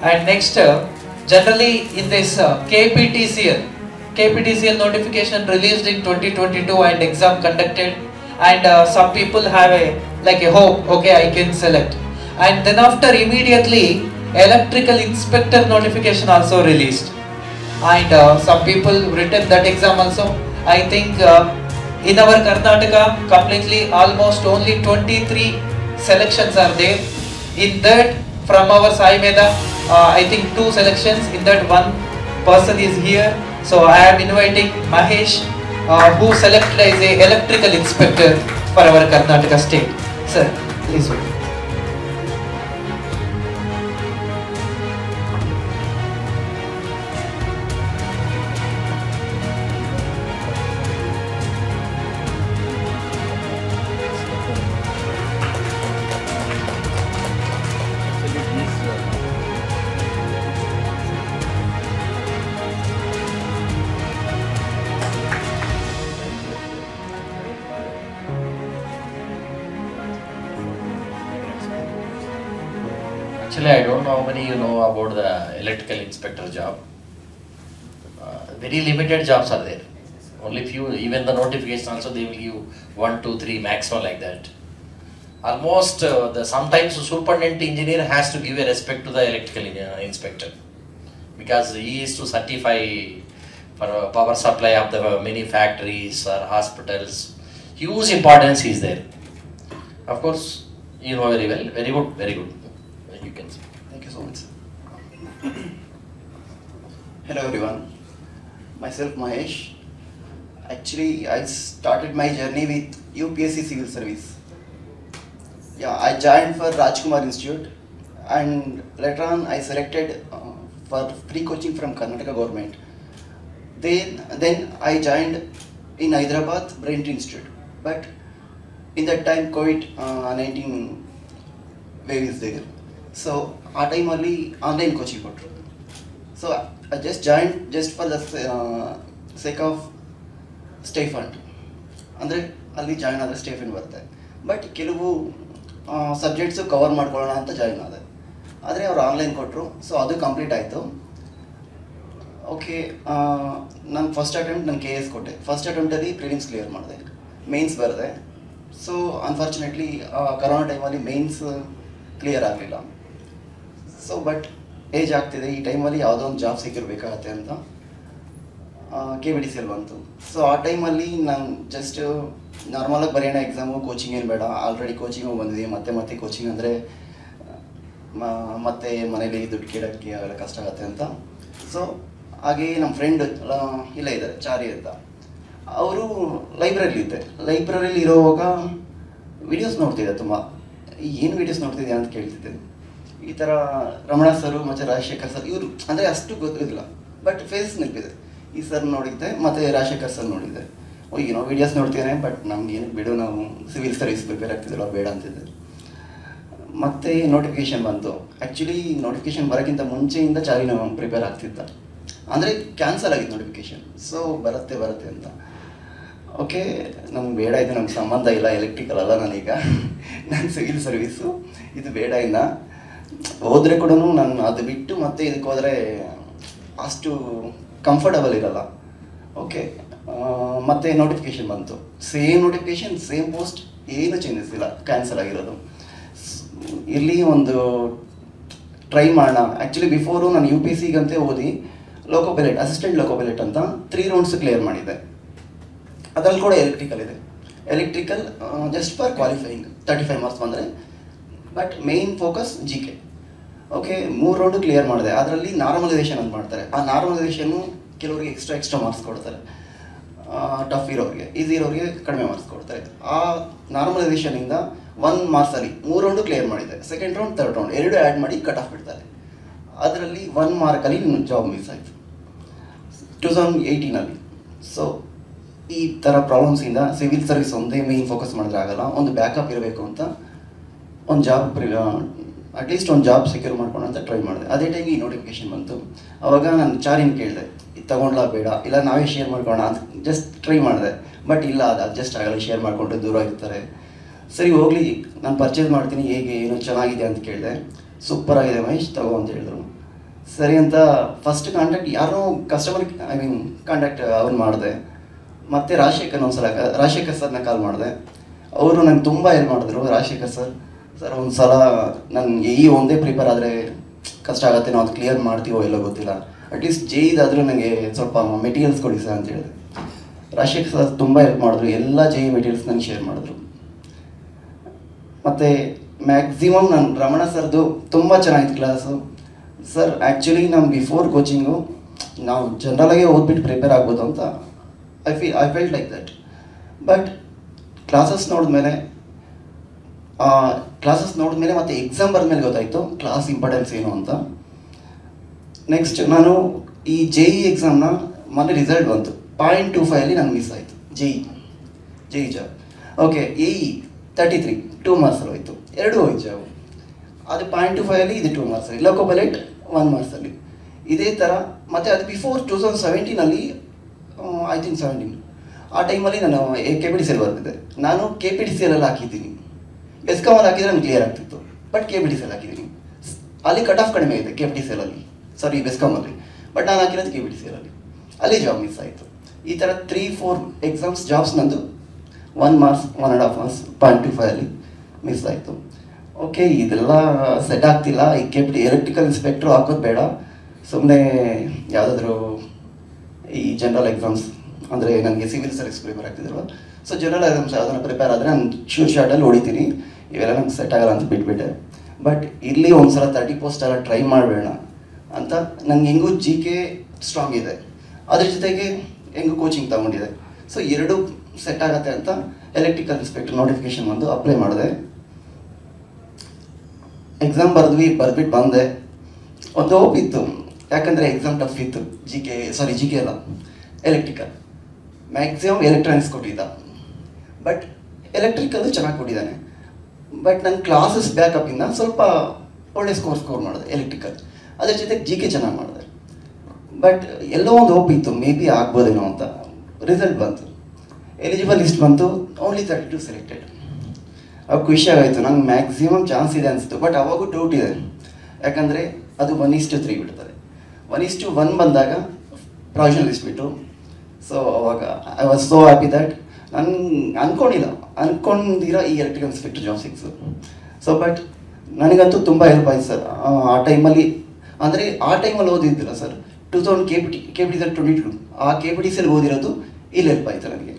And next, generally in this KPTCL notification released in 2022 and exam conducted, and some people have a hope, okay, I can select. And then after immediately electrical inspector notification also released, and some people written that exam also. I think in our Karnataka completely almost only 23 selections are there. In that, from our Sai Meda, I think 2 selections. In that, one person is here. So I am inviting Mahesh, who selected as a electrical inspector for our Karnataka state. Sir, please. Actually, I don't know how many you know about the electrical inspector job. Very limited jobs are there. Only few, even the notification also they will give 1, 2, 3 maximum like that. Almost sometimes the superintendent engineer has to give a respect to the electrical inspector, because he is to certify for power supply of the many factories or hospitals. Huge importance is there. Of course, you know very well. Very good, very good. You can speak. Thank you so much. Hello everyone. Myself Mahesh. Actually, I started my journey with UPSC Civil Service. Yeah, I joined for Rajkumar Institute, and later on I selected for free coaching from Karnataka government. Then I joined in Hyderabad Braintree Institute, but in that time COVID-19 wave is there. So ಆ ಟೈಮಲ್ಲಿ online coaching ಕೊಟ್ಟರು. So I just join just for the sake of stipend, ಅಂದರೆ ಅಲ್ಲಿ join ಆದರೆ stipend ಬರುತ್ತೆ. But ಕೆಲವು subjects cover ಮಾಡ್ಕೊಳ್ಳೋಣ ಅಂತ ಜಾಯಿನ್ ಆದೆ. ಆದರೆ ಅವ್ರು ಆನ್ಲೈನ್ ಕೊಟ್ಟರು. ಸೊ ಅದು ಕಂಪ್ಲೀಟ್ ಆಯಿತು. ಓಕೆ, ನಾನು ಫಸ್ಟ್ ಅಟೆಂಪ್ಟ್ ನಾನು KS ಕೊಟ್ಟೆ. ಫಸ್ಟ್ ಅಟೆಂಪ್ಟಲ್ಲಿ ಪ್ರಿಲಿಮ್ಸ್ ಕ್ಲಿಯರ್ ಮಾಡಿದೆ, ಮೇನ್ಸ್ ಬರೆದೆ. ಸೊ ಅನ್ಫಾರ್ಚುನೇಟ್ಲಿ ಕರೋನಾ ಟೈಮಲ್ಲಿ ಮೇನ್ಸ್ ಕ್ಲಿಯರ್ ಆಗಲಿಲ್ಲ. ಸೊ ಬಟ್ ಏಜ್ ಆಗ್ತಿದೆ, ಈ ಟೈಮಲ್ಲಿ ಯಾವುದೋ ಒಂದು ಜಾಬ್ ಸಿಕ್ಕಿರಬೇಕಾಗತ್ತೆ ಅಂತ KPTCL ಬಂತು. ಸೊ ಆ ಟೈಮಲ್ಲಿ ನಾನು ಜಸ್ಟ್ ನಾರ್ಮಲಾಗಿ ಬರೆಯೋಣ ಎಕ್ಸಾಮು, ಕೋಚಿಂಗ್ ಏನು ಬೇಡ, ಆಲ್ರೆಡಿ ಕೋಚಿಂಗು ಬಂದಿದ್ದೀವಿ, ಮತ್ತೆ ಕೋಚಿಂಗ್ ಅಂದರೆ ಮತ್ತೆ ಮನೇಲಿ ದುಡ್ಡು ಕೇಳೋಕ್ಕೆ ಅವೆಲ್ಲ ಕಷ್ಟ ಆಗುತ್ತೆ ಅಂತ. ಸೊ ಹಾಗೆ ನಮ್ಮ ಫ್ರೆಂಡ್ ಇಲ್ಲೇ ಇದ್ದಾರೆ, ಚಾರಿ ಅಂತ, ಅವರು ಲೈಬ್ರರಿಲಿ ಇರೋವಾಗ ವಿಡಿಯೋಸ್ ನೋಡ್ತಿದ್ದೆ. ತುಂಬ ಏನು ವೀಡಿಯೋಸ್ ನೋಡ್ತಿದ್ದೆ ಅಂತ ಕೇಳ್ತಿದ್ದೆ. ಈ ಥರ ರಮಣ ಸರು ಮತ್ತು ರಾಜಶೇಖರ್ ಸರ್, ಇವರು ಅಂದರೆ ಅಷ್ಟು ಗೊತ್ತಿರಲಿಲ್ಲ, ಬಟ್ ಫೇಸ್ ನೆನಪಿದೆ. ಈ ಸರ್ ನೋಡಿದ್ದೆ, ಮತ್ತು ರಾಜಶೇಖರ್ ಸರ್ ನೋಡಿದ್ದೆ. ಈಗ ನಾವು ವೀಡಿಯೋಸ್ ನೋಡ್ತೇನೆ, ಬಟ್ ನಮ್ಗೆ ಏನಕ್ಕೆ ಬಿಡು, ನಾವು ಸಿವಿಲ್ ಸರ್ವಿಸ್ ಪ್ರಿಪೇರ್ ಆಗ್ತಿದ್ದಿಲ್ಲ, ಬೇಡ ಅಂತಿದ್ದೆ. ಮತ್ತು ನೋಟಿಫಿಕೇಷನ್ ಬಂತು. ಆ್ಯಕ್ಚುಲಿ ನೋಟಿಫಿಕೇಷನ್ ಬರೋಕ್ಕಿಂತ ಮುಂಚೆಯಿಂದ ಚಾರಿ ನಾವು ಪ್ರಿಪೇರ್ ಆಗ್ತಿದ್ದ, ಅಂದರೆ ಕ್ಯಾನ್ಸಲ್ ಆಗಿತ್ತು ನೋಟಿಫಿಕೇಷನ್. ಸೊ ಬರುತ್ತೆ ಅಂತ. ಓಕೆ, ನಮ್ಗೆ ಬೇಡ, ಇದು ನಮ್ಗೆ ಸಂಬಂಧ ಇಲ್ಲ, ಎಲೆಕ್ಟ್ರಿಕಲ್ ಅಲ್ಲ ನಾನೀಗ, ನಾನು ಸಿವಿಲ್ ಸರ್ವೀಸು, ಇದು ಬೇಡ. ಇನ್ನು ಹೋದರೆ ಕೂಡ ನಾನು ಅದು ಬಿಟ್ಟು ಮತ್ತೆ ಇದಕ್ಕೆ ಹೋದರೆ ಅಷ್ಟು ಕಂಫರ್ಟಬಲ್ ಇರಲ್ಲ. ಓಕೆ, ಮತ್ತೆ ನೋಟಿಫಿಕೇಷನ್ ಬಂತು. ಸೇಮ್ ನೋಟಿಫಿಕೇಷನ್, ಸೇಮ್ ಪೋಸ್ಟ್, ಏನು ಚೇಂಜಸ್ ಇಲ್ಲ, ಕ್ಯಾನ್ಸಲ್ ಆಗಿರೋದು. ಇಲ್ಲಿ ಒಂದು ಟ್ರೈ ಮಾಡೋಣ. ಆ್ಯಕ್ಚುಲಿ ಬಿಫೋರು ನಾನು UPSCಗಂತೆ ಓದಿ ಲೋಕೋಪೈಲಟ್, ಅಸಿಸ್ಟೆಂಟ್ ಲೋಕೋಪೈಲಟ್ ಅಂತ 3 ರೌಂಡ್ಸ್ ಕ್ಲಿಯರ್ ಮಾಡಿದ್ದೆ. ಅದರಲ್ಲಿ ಕೂಡ ಎಲೆಕ್ಟ್ರಿಕಲ್ ಇದೆ. Electrical just for qualifying 35 marks ಬಂದರೆ, but main focus GK. Okay, 3 round clear ಮಾಡಿದೆ. ಅದರಲ್ಲಿ ನಾರ್ಮಲೈಸೇಷನ್ ಅಂತ ಮಾಡ್ತಾರೆ. ಆ ನಾರ್ಮಲೈಸೇಷನ್ನು ಕೆಲವರಿಗೆ ಎಕ್ಸ್ಟ್ರಾ ಮಾರ್ಕ್ಸ್ ಕೊಡ್ತಾರೆ, ಟಫ್ ಇರೋರಿಗೆ. ಈಸಿ ಇರೋರಿಗೆ ಕಡಿಮೆ ಮಾರ್ಕ್ಸ್ ಕೊಡ್ತಾರೆ. ಆ ನಾರ್ಮಲೈಸೇಷನಿಂದ 1 ಮಾರ್ಕ್ಸಲ್ಲಿ 3 ರೌಂಡು ಕ್ಲಿಯರ್ ಮಾಡಿದೆ. ಸೆಕೆಂಡ್ ರೌಂಡ್, ಥರ್ಡ್ ರೌಂಡ್ ಎರಡು ಆ್ಯಡ್ ಮಾಡಿ ಕಟ್ ಆಫ್ ಬಿಡ್ತಾರೆ. ಅದರಲ್ಲಿ 1 ಮಾರ್ಕಲ್ಲಿ ನನ್ನ ಜಾಬ್ ಮಿಸ್ ಆಯಿತು 2018. ಸೊ ಈ ಥರ ಪ್ರಾಬ್ಲಮ್ಸಿಂದ ಸಿವಿಲ್ ಸರ್ವಿಸ್ ಒಂದೇ ಮೇಯ್ನ್ ಫೋಕಸ್ ಮಾಡಿದ್ರೆ ಆಗಲ್ಲ, ಒಂದು ಬ್ಯಾಕಪ್ ಇರಬೇಕು ಅಂತ ಒಂದು ಜಾಬ್, ಅಟ್ಲೀಸ್ಟ್ ಒಂದು ಜಾಬ್ ಸೆಕ್ಯೂರ್ ಮಾಡ್ಕೊಂಡು ಅಂತ ಟ್ರೈ ಮಾಡಿದೆ. ಅದೇ ಟೈಮ್ ಈ ನೋಟಿಫಿಕೇಷನ್ ಬಂತು. ಅವಾಗ ನಾನು ಚಾರಿನ ಕೇಳಿದೆ, ಇದು ತೊಗೊಂಡ್ಲಾ ಬೇಡ, ಇಲ್ಲ ನಾವೇ ಶೇರ್ ಮಾಡ್ಕೊಳ್ಳೋಣ ಅಂತ ಜಸ್ಟ್ ಟ್ರೈ ಮಾಡಿದೆ. ಬಟ್ ಇಲ್ಲ, ಅದು ಅಡ್ಜಸ್ಟ್ ಆಗಲ್ಲ, ಶೇರ್ ಮಾಡಿಕೊಂಡ್ರೆ ದೂರ ಇರ್ತಾರೆ. ಸರಿ ಹೋಗಲಿ, ನಾನು ಪರ್ಚೇಸ್ ಮಾಡ್ತೀನಿ, ಹೇಗೆ ಏನು ಚೆನ್ನಾಗಿದೆ ಅಂತ ಕೇಳಿದೆ. ಸೂಪರ್ ಆಗಿದೆ ಮಹೇಶ್, ತಗೋ ಅಂತ ಹೇಳಿದ್ರು. ಸರಿ ಅಂತ ಫಸ್ಟ್ ಕಾಂಟ್ಯಾಕ್ಟ್ ಯಾರೋ ಕಸ್ಟಮರ್ ಕಾಂಟ್ಯಾಕ್ಟ್ ಅವ್ರು ಮಾಡಿದೆ. ಮತ್ತು ರಾಜಶೇಖರ್ ಸರ್ನ ಕಾಲ್ ಮಾಡಿದೆ. ಅವರು ನಂಗೆ ತುಂಬ ಹೆಲ್ಪ್ ಮಾಡಿದ್ರು. ರಾಜಶೇಖರ್ ಸರ್ ಒಂದು ಸಲ ನನಗೆ ಒಂದೇ ಪ್ರಿಪೇರ್ ಆದರೆ ಕಷ್ಟ ಆಗುತ್ತೆ, ನಾವು ಅದು ಕ್ಲಿಯರ್ ಮಾಡ್ತೀವೋ ಎಲ್ಲೋ ಗೊತ್ತಿಲ್ಲ, ಅಟ್ಲೀಸ್ಟ್ ಇದಾದರೂ ನನಗೆ ಸ್ವಲ್ಪ ಮೆಟೀರಿಯಲ್ಸ್ ಕೊಡಿ ಸರ್ ಅಂತ ಹೇಳಿದೆ. ರಾಜಶೇಖರ್ ಸರ್ ತುಂಬ ಹೆಲ್ಪ್ ಮಾಡಿದ್ರು, ಎಲ್ಲ ಮೆಟೀರಿಯಲ್ಸ್ ನನಗೆ ಶೇರ್ ಮಾಡಿದ್ರು. ಮತ್ತು ಮ್ಯಾಕ್ಸಿಮಮ್ ನಾನು ರಮಣ ಸರ್ದು ತುಂಬ ಚೆನ್ನಾಗಿತ್ತು ಕ್ಲಾಸು. ಸರ್ ಆ್ಯಕ್ಚುಲಿ ನಮ್ಮ ಬಿಫೋರ್ ಕೋಚಿಂಗು ನಾವು ಜನರಲಾಗೆ ಓದ್ಬಿಟ್ಟು ಪ್ರಿಪೇರ್ ಆಗ್ಬೋದು ಅಂತ I felt like that. But classes ನೋಡಿದ್ಮೇಲೆ ಮತ್ತು ಎಕ್ಸಾಮ್ ಬರೆದ್ಮೇಲೆ ಗೊತ್ತಾಯಿತು ಕ್ಲಾಸ್ ಇಂಪಾರ್ಟೆನ್ಸ್ ಏನು ಅಂತ. ನೆಕ್ಸ್ಟ್ ನಾನು ಈ ಎಕ್ಸಾಮ್ನ ಮೊನ್ನೆ ರಿಸಲ್ಟ್ ಬಂತು, 0.25 ನಂಗೆ ಮಿಸ್ ಆಯಿತು. J job. ಓಕೆ, 33 2 ಮಾರ್ಕ್ಸಲ್ಲಿ ಹೋಯಿತು, 2 ಹೋಯ್ತು ಜಾಬ್. ಅದು 0.25 ಇದು 2 ಮಾರ್ಕ್ಸಲ್ಲಿ, ಲೋಕೋ ಪೈಲಟ್ 1 ಮಾರ್ಕ್ಸಲ್ಲಿ. ಇದೇ ಥರ ಮತ್ತು ಅದು ಬಿಫೋರ್ 2017 ಐ ಥಿಂಕ್ 17 ಆ ಟೈಮಲ್ಲಿ ನಾನು KPTCL ಬರ್ತಿದ್ದೆ. ನಾನು KPTCL ಹಾಕಿದ್ದೀನಿ, ಬೆಸ್ಕಾಮಲ್ಲಿ ಹಾಕಿದರೆ ನನಗೆ ಕ್ಲಿಯರ್ ಆಗ್ತಿತ್ತು. ಬಟ್ KPTCL ಹಾಕಿದ್ದೀನಿ, ಅಲ್ಲಿ ಕಟ್ ಆಫ್ ಕಡಿಮೆ ಇದೆ KPTCL ಬೆಸ್ಕಾಮಲ್ಲಿ. ಬಟ್ ನಾನು ಹಾಕಿರೋದು KPTCL ಅಲ್ಲಿ ಜಾಬ್ ಮಿಸ್ ಆಯಿತು. ಈ ಥರ 3-4 ಎಕ್ಸಾಮ್ಸ್ ಜಾಬ್ಸ್ ನಂದು 1 ಮಾರ್ಕ್ಸ್ 1.5 ಮಾರ್ಕ್ಸ್ 0.25 ಮಿಸ್ ಆಯಿತು. ಓಕೆ, ಇದೆಲ್ಲ ಸೆಟ್ ಆಗ್ತಿಲ್ಲ. ಈ ಎಲೆಕ್ಟ್ರಿಕಲ್ ಇನ್ಸ್ಪೆಕ್ಟ್ರು ಹಾಕೋದು ಬೇಡ, ಸುಮ್ಮನೆ ಯಾವುದಾದ್ರೂ ಈ ಜನರಲ್ ಎಕ್ಸಾಮ್ಸ್ ಅಂದರೆ ನನಗೆ ಸಿವಿಲ್ ಸರ್ವಿಸ್ ಪ್ರಿಪೇರ್ ಆಗ್ತಿದ್ರಲ್ಲ, ಸೊ ಜನರಲ್ ಎಕ್ಸಾಮ್ಸ್ ಯಾವುದನ್ನು ಪ್ರಿಪೇರ್ ಆದರೆ ನಾನು ಶಾರ್ಟಲ್ಲಿ ಹೊಡಿತೀನಿ, ಇವೆಲ್ಲ ನಂಗೆ ಸೆಟ್ ಆಗಲ್ಲ ಅಂತ ಬಿಟ್ಬಿಟ್ಟೆ. ಬಟ್ ಇಲ್ಲಿ ಒಂದು ಸಲ 30 ಪೋಸ್ಟ್ ಎಲ್ಲ ಟ್ರೈ ಮಾಡಬೇಡ ಅಂತ. ನನಗೆ ಹೆಂಗೂ GK ಸ್ಟ್ರಾಂಗ್ ಇದೆ, ಅದ್ರ ಜೊತೆಗೆ ಹೆಂಗೂ ಕೋಚಿಂಗ್ ತೊಗೊಂಡಿದೆ. ಸೊ 2 ಸೆಟ್ ಆಗುತ್ತೆ ಅಂತ ಎಲೆಕ್ಟ್ರಿಕಲ್ ಇನ್ಸ್ಪೆಕ್ಟರ್ ನೋಟಿಫಿಕೇಶನ್ ಬಂದು ಅಪ್ಲೈ ಮಾಡಿದೆ. ಎಕ್ಸಾಮ್ ಬರ್ಬಿಟ್ಟು ಬಂದೆ. ಒಂದು ಹೋಪ್ ಇತ್ತು, ಯಾಕಂದರೆ ಎಕ್ಸಾಮ್ ಟಫ್ ಇತ್ತು. GK ಅಲ್ಲ, ಎಲೆಕ್ಟ್ರಿಕಲ್. ಮ್ಯಾಕ್ಸಿಮಮ್ ಎಲೆಕ್ಟ್ರಾನಿಕ್ಸ್ ಕೊಟ್ಟಿದ್ದ, ಬಟ್ ಎಲೆಕ್ಟ್ರಿಕಲ್ಲು ಚೆನ್ನಾಗಿ ಕೊಟ್ಟಿದ್ದಾನೆ. ಬಟ್ ನನ್ನ ಕ್ಲಾಸಸ್ ಬ್ಯಾಕಪ್ಪಿಂದ ಸ್ವಲ್ಪ ಒಳ್ಳೆ ಸ್ಕೋರ್ ಮಾಡಿದೆ ಎಲೆಕ್ಟ್ರಿಕಲ್. ಅದ್ರ ಜೊತೆಗೆ GK ಚೆನ್ನಾಗಿ ಮಾಡಿದೆ. ಬಟ್ ಎಲ್ಲೋ ಒಂದು ಹೋಪ್ ಇತ್ತು, ಮೇ ಬಿ ಆಗ್ಬೋದೇನೋ ಅಂತ. ರಿಸಲ್ಟ್ ಬಂತು, ಎಲಿಜಿಬಲ್ ಲಿಸ್ಟ್ ಬಂತು, ಓನ್ಲಿ 32 ಸೆಲೆಕ್ಟೆಡ್. ಅವಾಗ ಖುಷಿ ಆಗಾಯಿತು, ನಂಗೆ ಮ್ಯಾಕ್ಸಿಮಮ್ ಚಾನ್ಸ್ ಇದೆ ಅನಿಸ್ತು. ಬಟ್ ಅವಾಗೂ ಡೌಟ್ ಇದೆ, ಯಾಕಂದರೆ ಅದು 1:3 ಬಿಡ್ತಾರೆ. 1:1 ಬಂದಾಗ ಪ್ರಾವಿಷನಲ್ ಲಿಸ್ಟ್ ಬಿಟ್ಟು. ಸೊ ಅವಾಗ I was so happy that ನಾನು ಅನ್ಕೊಂಡಿರೋ ಈ electrical inspector job six. So but ನನಗಂತೂ ತುಂಬ ಹೆಲ್ಪ್ ಆಯ್ತು ಸರ್ ಆ ಟೈಮಲ್ಲಿ. ಅಂದರೆ ಆ ಟೈಮಲ್ಲಿ ಓದಿದ್ದಿಲ್ಲ ಸರ್, 2000 KPTCL 22 ಆ KPTCL ಓದಿರೋದು ಇಲ್ಲಿ ಹೆಲ್ಪ್ ಆಯ್ತು ನನಗೆ.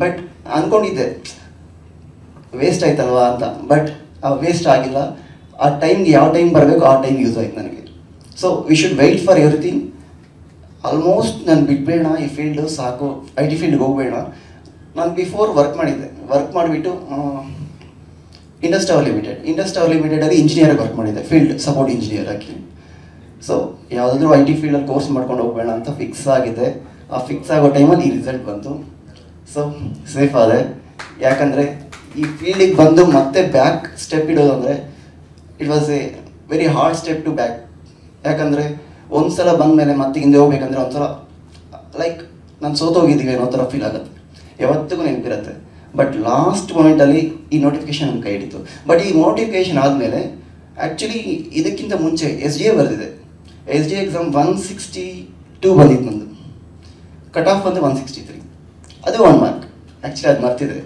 ಬಟ್ ಅಂದ್ಕೊಂಡಿದ್ದೆ ವೇಸ್ಟ್ ಆಯ್ತಲ್ವಾ ಅಂತ, ಬಟ್ ಆ ವೇಸ್ಟ್ ಆಗಿಲ್ಲ. ಆ ಟೈಮ್ಗೆ ಯಾವ ಟೈಮ್ ಬರಬೇಕು ಆ ಟೈಮ್ ಯೂಸ್ ಆಯ್ತು ನನಗೆ. So we should wait for everything. Almost ನಾನು ಬಿಡಬೇಡ ಈ ಫೀಲ್ಡು, ಸಾಕು IT ಫೀಲ್ಡ್ಗೆ ಹೋಗಬೇಡ. ನಾನು ಬಿಫೋರ್ ವರ್ಕ್ ಮಾಡಿಬಿಟ್ಟು ಇಂಡಸ್ಟ್ರಿ ಲಿಮಿಟೆಡಲ್ಲಿ ಇಂಜಿನಿಯರಾಗಿ ವರ್ಕ್ ಮಾಡಿದ್ದೆ, ಫೀಲ್ಡ್ ಸಪೋರ್ಟ್ ಇಂಜಿನಿಯರ್ ಆಗಿ. ಸೊ ಯಾವುದಾದ್ರೂ IT ಫೀಲ್ಡಲ್ಲಿ ಕೋರ್ಸ್ ಮಾಡ್ಕೊಂಡು ಹೋಗಬೇಡ ಅಂತ ಫಿಕ್ಸ್ ಆಗಿದೆ. ಆ ಫಿಕ್ಸ್ ಆಗೋ ಟೈಮಲ್ಲಿ ಈ ರಿಸಲ್ಟ್ ಬಂತು. ಸೊ ಸೇಫ್ ಆದೆ, ಯಾಕಂದರೆ ಈ ಫೀಲ್ಡಿಗೆ ಬಂದು ಮತ್ತೆ ಬ್ಯಾಕ್ ಸ್ಟೆಪ್ ಇಡೋದು ಅಂದರೆ it was a very hard step to back. ಯಾಕಂದರೆ ಒಂದು ಸಲ ಬಂದಮೇಲೆ ಮತ್ತೆ ಹಿಂದೆ ಹೋಗ್ಬೇಕಂದ್ರೆ ಒಂಥರ ಲೈಕ್ ನಾನು ಸೋತೋಗಿದ್ದೀವಿ ಅನ್ನೋ ಥರ ಫೀಲ್ ಆಗುತ್ತೆ, ಯಾವತ್ತಿಗೂ ನೆನಪಿರುತ್ತೆ. ಬಟ್ ಲಾಸ್ಟ್ ಮೊಮೆಂಟಲ್ಲಿ ಈ ನೋಟಿಫಿಕೇಶನ್ ನನ್ನ ಕೈ ಹಿಡಿತು. ಬಟ್ ಈ ನೋಟಿಫಿಕೇಶನ್ ಆದಮೇಲೆ ಆ್ಯಕ್ಚುಲಿ ಇದಕ್ಕಿಂತ ಮುಂಚೆ SDA ಬರೆದಿದೆ. SDA ಎಕ್ಸಾಮ್ 162 ಬಂದಿತ್ತು ನಂದು, ಕಟ್ ಆಫ್ ಬಂದು 163, ಅದು 1 ಮಾರ್ಕ್. ಆ್ಯಕ್ಚುಲಿ ಅದು ಮರ್ತಿದೆ.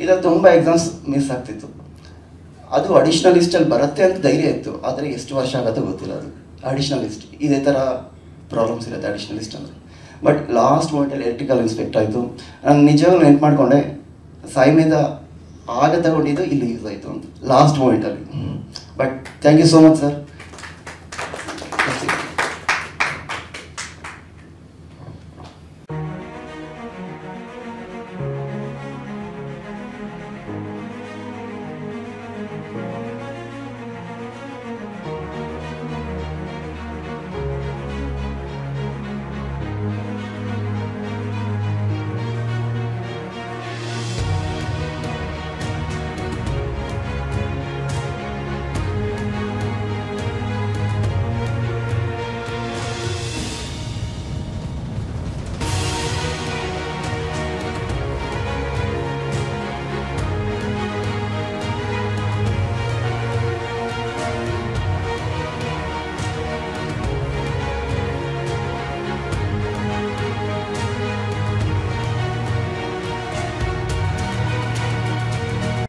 ಇದರಲ್ಲಿ ತುಂಬ ಎಕ್ಸಾಮ್ಸ್ ಮಿಸ್ ಆಗ್ತಿತ್ತು. ಅದು ಅಡಿಷ್ನಲ್ ಲಿಸ್ಟಲ್ಲಿ ಬರುತ್ತೆ ಅಂತ ಧೈರ್ಯ ಇತ್ತು, ಆದರೆ ಎಷ್ಟು ವರ್ಷ ಆಗುತ್ತೋ ಗೊತ್ತಿಲ್ಲ. ಅದು ಅಡಿಷ್ನಲ್ ಲಿಸ್ಟ್ ಇದೇ ಥರ ಪ್ರಾಬ್ಲಮ್ಸ್ ಇರುತ್ತೆ ಅಡಿಷ್ನಲ್ ಲಿಸ್ಟ್ ಅಂದರೆ. ಬಟ್ ಲಾಸ್ಟ್ ಮೊಮೆಂಟಲ್ಲಿ ಎಲೆಕ್ಟ್ರಿಕಲ್ ಇನ್ಸ್ಪೆಕ್ಟ್ ಆಯಿತು. ನಾನು ನಿಜವಾಗ್ಲೂ ನೆನ್ಪು ಮಾಡಿಕೊಂಡೆ, ಸಾಯಿಮೇದ ಆಗ ತಗೊಂಡಿದ್ದು ಇಲ್ಲಿ ಯೂಸ್ ಆಯಿತು ಅಂತ ಲಾಸ್ಟ್ ಮೊಮೆಂಟಲ್ಲಿ. But thank you so much sir.